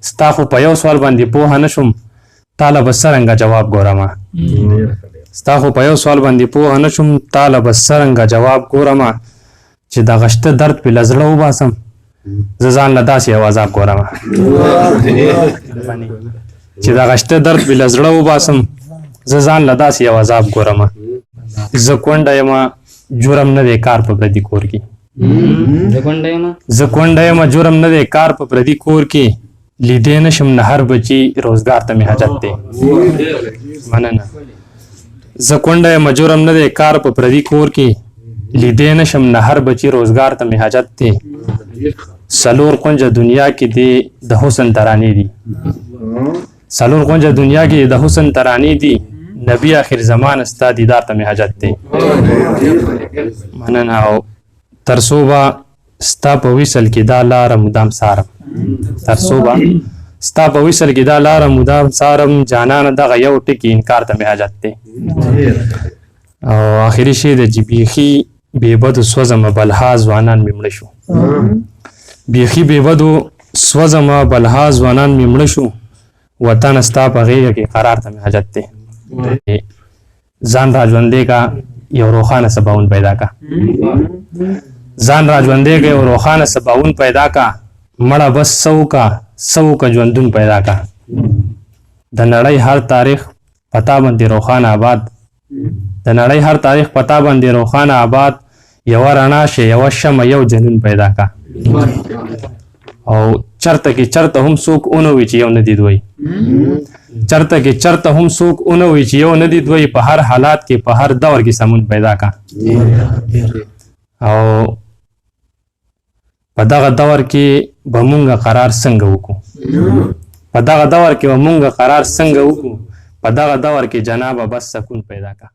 ستا خو په یو سوال باندې پوهه نه شم تاله به څرنګه جواب ګورمه ستا خو په یو سوال باندې پوهه نه شم تاله به څرنګه جواب ګورمه چې دغه شته درد پې له زړه وباسم زه ځان له داسې یو عذاب ګورمه چې دغه شته درد پې له زړه وباسم زه ځان له داسې یو عذاب ګورمه زه کونډه یمه جرم نه دی کار په پردي کور کې زه کونډه یمه جرم نه دی کار په پردي کور کې لیدې نشم نه هر بچي روزګار ته مې حاجت دی مننه زه کونډه یمه جرم نه دی کار په پردي کور کې لیدې نشم نه هر بچي روزګار ته مې حاجت دی څلور کونجه دنیا کې دی د حسن ترانې دي څلور کونجه دنیا کې د حسن ترانې دي نبی آخر زمان ستا دیدار ته مې حاجت دی مننه او تر څو به ستا په وصل کې دا لاره مدام سارم ستا په وصل کې دا لاره مدام سارم جانانه دغه یو ټکي انکار ته مې حاجت دی او آخري شی د چې بیخي بېبدو سوځمه بلها ځوانان مې مړه شو بیخي بېبدو سوځمه بلها ځوانان مې مړه شو وطن ستا په غېږه کې قرار ته مې حاجت دی ځان را ژوندی کا یو روښانه سباون پیدا کا ځان را ژوندی کا یو روښانه سباون پیدا کا مړه بس سو کا ژوندون پیدا کا د نړۍ هر تاریخ پتا باندې روښانه آباد د نړۍ هر تاریخ پتا باندې روښانه آباد یوه رڼا شي یوه شمه یو جنون پیدا کا او چرته کې چرته هم څوک اونه وي چې یو نه دي دوی چرته کې چرته هم څوک اونه وي چې یو نه دي دوی په هر حالات کې په هر دور کې سمون پیدا کا او په دغه دور کې به مونږ قرار څنګه وکړو په دغه دور کې به مونږ قرار څنګه وکړو په دغه دور کې جنابه بس سکون پیدا کا